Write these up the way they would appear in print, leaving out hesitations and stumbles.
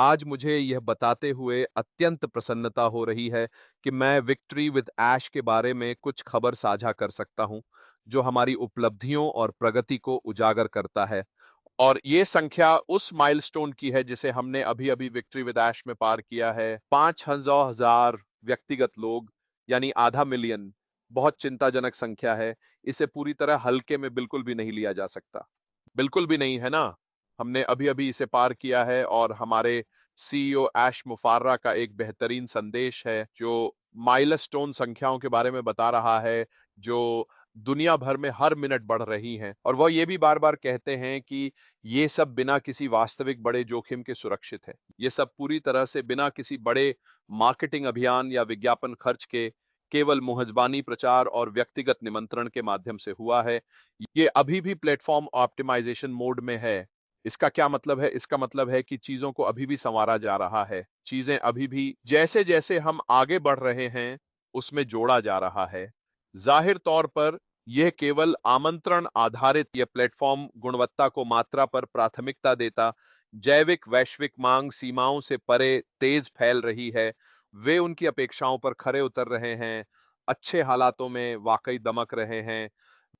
आज मुझे यह बताते हुए अत्यंत प्रसन्नता हो रही है कि मैं विक्ट्री विद ऐश के बारे में कुछ खबर साझा कर सकता हूं, जो हमारी उपलब्धियों और प्रगति को उजागर करता है। और ये संख्या उस माइलस्टोन की है जिसे हमने अभी-अभी विक्ट्री विद ऐश में पार किया है। 5,000 व्यक्तिगत लोग, यानी आधा मिलियन, बहुत चिंताजनक संख्या है। इसे पूरी तरह हल्के में बिल्कुल भी नहीं लिया जा सकता। बिल्कुल भी नहीं, है ना? हमने अभी-अभी इसे पार किया है और हमारे सीईओ ऐश मुफार्रा का एक बेहतरीन संदेश है, जो माइलस्टोन संख्याओं के बारे में बता रहा है, जो दुनिया भर में हर मिनट बढ़ रही हैं। और वह ये भी बार-बार कहते हैं कि ये सब बिना किसी वास्तविक बड़े जोखिम के सुरक्षित है। ये सब पूरी तरह से बिना किसी बड़े मार्केटिंग अभियान या विज्ञापन खर्च के, केवल मुहज़बानी प्रचार और व्यक्तिगत निमंत्रण के माध्यम से हुआ है। ये अभी भी प्लेटफ़ॉर्म ऑप्टिमाइज़ेशन मोड में है। इसका क्या मतलब है? इसका मतलब है कि चीज़ों को अभी भी सँवारा जा रहा है। चीज़ें अभी भी जैसे-जैसे हम आगे बढ़ रहे हैं, उसमें जोड़ा जा रहा है। ज़ाहिर तौर पर यह केवल आमंत्रण आधारित यह प्लेटफ़ॉर्म गुणवत्ता को मात्रा पर प्राथमिकता देता, जैविक वैश्विक माँग सीमाओं से परे तेज़ फैल रही है। वे उनकी अपेक्षाओं पर खरे उतर रहे हैं, अच्छे हालातों में वाक़ई दमक रहे हैं।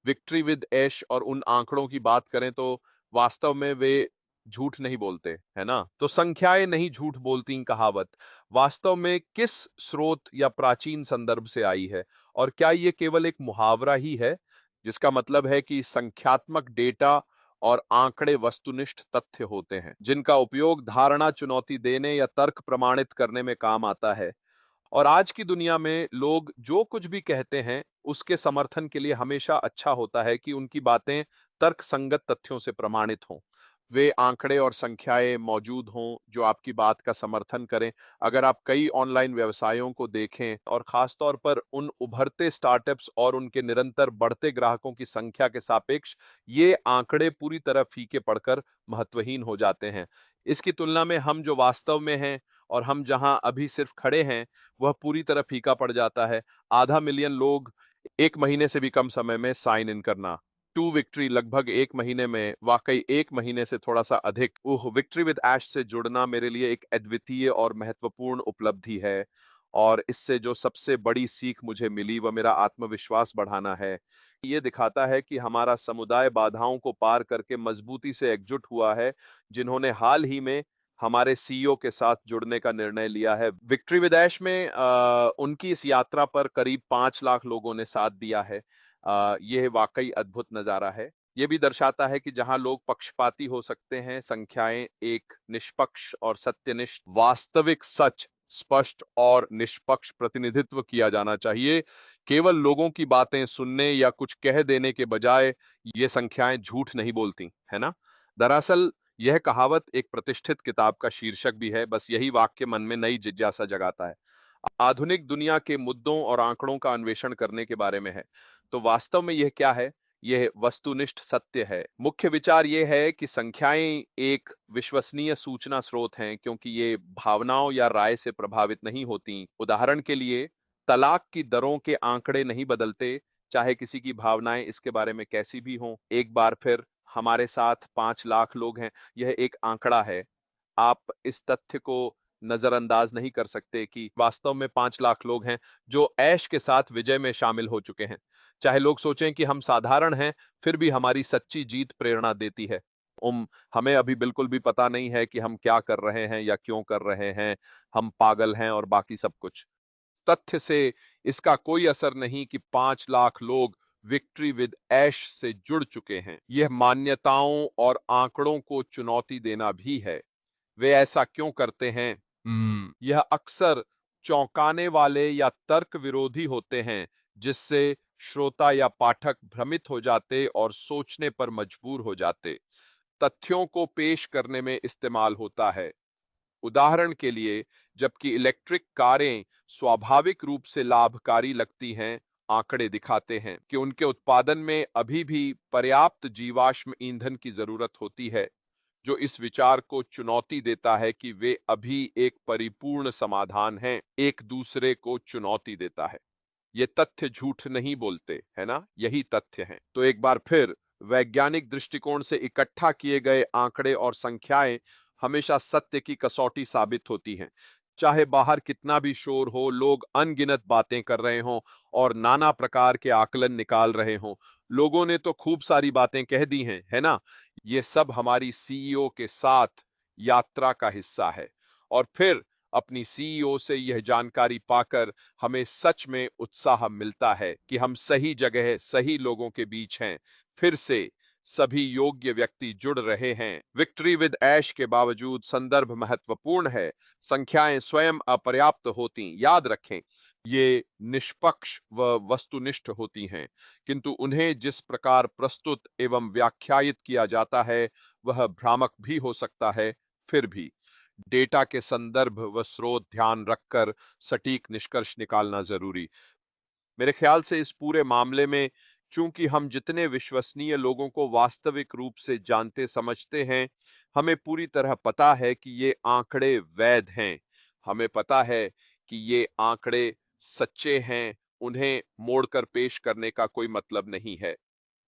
विक्ट्री विद ऐश और उन आंकड़ों की बात करें तो वास्तव में वे झूठ नहीं बोलते, है ना? तो संख्याएँ नहीं झूठ बोलती कहावत वास्तव में किस स्रोत या प्राचीन संदर्भ से आई है? और क्या ये केवल एक मुहावरा ही है, जिसका मतलब है कि संख्यात्मक डेटा और आंकड़े वस्तुनिष्ठ तथ्य होते हैं, जिनका उपयोग धारणा चुनौती देने या तर्क प्रमाणित करने में काम आता है? और आज की दुनिया में लोग जो कुछ भी कहते हैं, उसके समर्थन के लिए हमेशा अच्छा होता है कि उनकी बातें तर्कसंगत तथ्यों से प्रमाणित हों। वे आंकड़े और संख्याएँ मौजूद हों, जो आपकी बात का समर्थन करें। अगर आप कई ऑनलाइन व्यवसायों को देखें और खास तौर पर उन उभरते स्टार्टअप्स और उनके निरंतर बढ़ते ग्राहकों की संख्या के सापेक्ष, ये आंकड़े पूरी तरह फीके पड़कर महत्वहीन हो जाते हैं। इसकी तुलना में हम जो वास्तव में हैं और हम जहां अभी सिर्फ खड़े हैं, वह पूरी तरह फीका पड़ जाता है। आधा मिलियन लोग 1 महीने से भी कम समय में साइन इन करना। 2 विक्ट्री लगभग 1 महीने में, वाक़ई 1 महीने से थोड़ा-सा अधिक। विक्ट्री विद ऐश से जुड़ना मेरे लिए एक अद्वितीय और महत्वपूर्ण उपलब्धि है और इससे जो सबसे बड़ी सीख मुझे मिली, वह मेरा आत्मविश्वास बढ़ाना है। ये दिखाता है कि हमारा समुदाय बाधाओं को पार करके मज़बूती से एकजुट हुआ है, जिन्होंने हाल ही में हमारे सीईओ के साथ जुड़ने का निर्णय लिया है। विक्ट्री विद ऐश में उनकी इस यात्रा पर करीब 5 लाख लोगों ने साथ दिया है। ये वाक़ई अद्भुत नज़ारा है। ये भी दर्शाता है कि जहां लोग पक्षपाती हो सकते हैं, संख्याएं एक निष्पक्ष और सत्यनिष्ठ वास्तविक सच, स्पष्ट और निष्पक्ष प्रतिनिधित्व किया जाना चाहिए। केवल लोगों की बातें सुनने या कुछ कह देने के बजाय ये संख्याएं झूठ नहीं बोलती, है ना? दरअसल यह कहावत एक प्रतिष्ठित किताब का शीर्षक भी है, बस यही वाक्य मन में नई जिज्ञासा जगाता है। आधुनिक दुनिया के मुद्दों और आंकड़ों का अन्वेषण करने के बारे में है। तो वास्तव में यह क्या है? यह वस्तुनिष्ठ सत्य है। मुख्य विचार यह है कि संख्याएं एक विश्वसनीय सूचना स्रोत हैं, क्योंकि ये भावनाओं या राय से प्रभावित नहीं होती। उदाहरण के लिए, तलाक की दरों के आंकड़े नहीं बदलते, चाहे किसी की भावनाएं इसके बारे में कैसी भी हों। एक बार फिर हमारे साथ 5 लाख लोग हैं, यह एक आंकड़ा है। आप इस तथ्य को नजरअंदाज नहीं कर सकते कि वास्तव में 5 लाख लोग हैं जो ऐश के साथ विजय में शामिल हो चुके हैं। चाहे लोग सोचें कि हम साधारण हैं, फिर भी हमारी सच्ची जीत प्रेरणा देती है। हमें अभी बिल्कुल भी पता नहीं है कि हम क्या कर रहे हैं या क्यों कर रहे हैं। हम पागल हैं और बाकी सब कुछ। तथ्य से इसका कोई असर नहीं कि 5 लाख लोग विक्ट्री विद ऐश से जुड़ चुके हैं। यह मान्यताओं और आंकड़ों को चुनौती देना भी है। वे ऐसा क्यों करते हैं? यह अक्सर चौंकाने वाले या तर्क विरोधी होते हैं, जिससे श्रोता या पाठक भ्रमित हो जाते और सोचने पर मजबूर हो जाते। तथ्यों को पेश करने में इस्तेमाल होता है। उदाहरण के लिए, जबकि इलेक्ट्रिक कारें स्वाभाविक रूप से लाभकारी लगती हैं, आंकड़े दिखाते हैं कि उनके उत्पादन में अभी भी पर्याप्त जीवाश्म ईंधन की जरूरत होती है, जो इस विचार को चुनौती देता है कि वे अभी एक परिपूर्ण समाधान हैं, एक दूसरे को चुनौती देता है। ये तथ्य झूठ नहीं बोलते, है ना? यही तथ्य हैं। तो एक बार फिर वैज्ञानिक दृष्टिकोण से इकट्ठा किए गए आंकड़े और संख्याएं हमेशा सत्य की कसौटी साबित होती हैं। चाहे बाहर कितना भी शोर हो, लोग अनगिनत बातें कर रहे हों और नाना प्रकार के आकलन निकाल रहे हों, लोगों ने तो खूब सारी बातें कह दी हैं, है ना? ये सब हमारी सीईओ के साथ यात्रा का हिस्सा है। और फिर अपनी सीईओ से यह जानकारी पाकर हमें सच में उत्साह मिलता है कि हम सही जगह, सही लोगों के बीच हैं। फिर से सभी योग्य व्यक्ति जुड़ रहे हैं। विक्ट्री विद ऐश के बावजूद संदर्भ महत्वपूर्ण है। संख्याएं स्वयं अपर्याप्त होती, याद रखें, ये निष्पक्ष व वस्तुनिष्ठ होती हैं, किंतु उन्हें जिस प्रकार प्रस्तुत एवं व्याख्यायित किया जाता है वह भ्रामक भी हो सकता है। फिर भी डेटा के संदर्भ व स्रोत ध्यान रखकर सटीक निष्कर्ष निकालना जरूरी। मेरे ख्याल से इस पूरे मामले में चूंकि हम जितने विश्वसनीय लोगों को वास्तविक रूप से जानते समझते हैं, हमें पूरी तरह पता है कि ये आंकड़े वैध हैं। हमें पता है कि ये आंकड़े सच्चे हैं, उन्हें मोड़कर पेश करने का कोई मतलब नहीं है।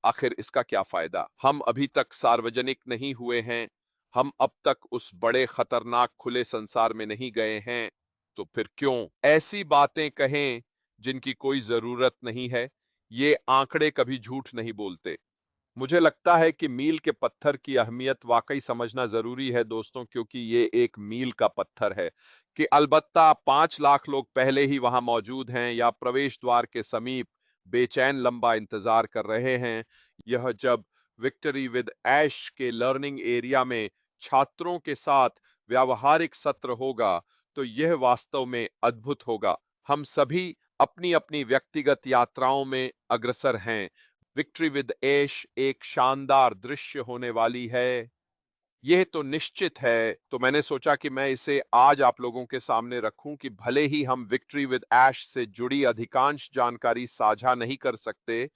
आखिर इसका क्या फायदा? हम अभी तक सार्वजनिक नहीं हुए हैं, हम अब तक उस बड़े खतरनाक खुले संसार में नहीं गए हैं, तो फिर क्यों ऐसी बातें कहें जिनकी कोई जरूरत नहीं है? ये आंकड़े कभी झूठ नहीं बोलते। मुझे लगता है कि मील के पत्थर की अहमियत वाकई समझना जरूरी है दोस्तों, क्योंकि ये एक मील का पत्थर है कि अलबत्ता 5 लाख लोग पहले ही वहां मौजूद हैं या प्रवेश द्वार के समीप बेचैन लंबा इंतजार कर रहे हैं। यह जब विक्ट्री विद ऐश के लर्निंग एरिया में छात्रों के साथ व्यावहारिक सत्र होगा, तो यह वास्तव में अद्भुत होगा। हम सभी अपनी अपनी व्यक्तिगत यात्राओं में अग्रसर हैं। विक्ट्री विद ऐश एक शानदार दृश्य होने वाली है, यह तो निश्चित है। तो मैंने सोचा कि मैं इसे आज आप लोगों के सामने रखूं कि भले ही हम विक्ट्री विद ऐश से जुड़ी अधिकांश जानकारी साझा नहीं कर सकते,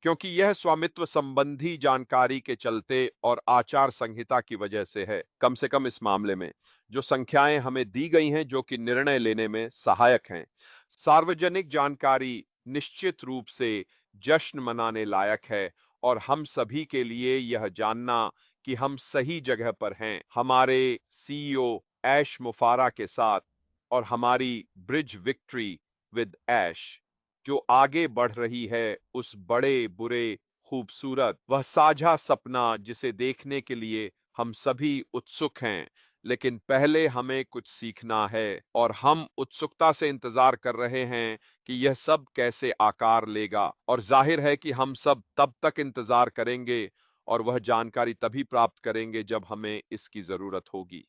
क्योंकि यह स्वामित्व संबंधी जानकारी के चलते और आचार संहिता की वजह से है। कम से कम इस मामले में जो संख्याएं हमें दी गई हैं, जो कि निर्णय लेने में सहायक हैं। सार्वजनिक जानकारी निश्चित रूप से जश्न मनाने लायक है और हम सभी के लिए यह जानना कि हम सही जगह पर हैं, हमारे सीईओ ऐश मुफारा के साथ और हमारी ब्रिज विक्ट्री विद ऐश जो आगे बढ़ रही है उस बड़े बुरे खूबसूरत वह साझा सपना जिसे देखने के लिए हम सभी उत्सुक हैं। लेकिन पहले हमें कुछ सीखना है और हम उत्सुकता से इंतजार कर रहे हैं कि यह सब कैसे आकार लेगा। और जाहिर है कि हम सब तब तक इंतजार करेंगे और वह जानकारी तभी प्राप्त करेंगे जब हमें इसकी जरूरत होगी।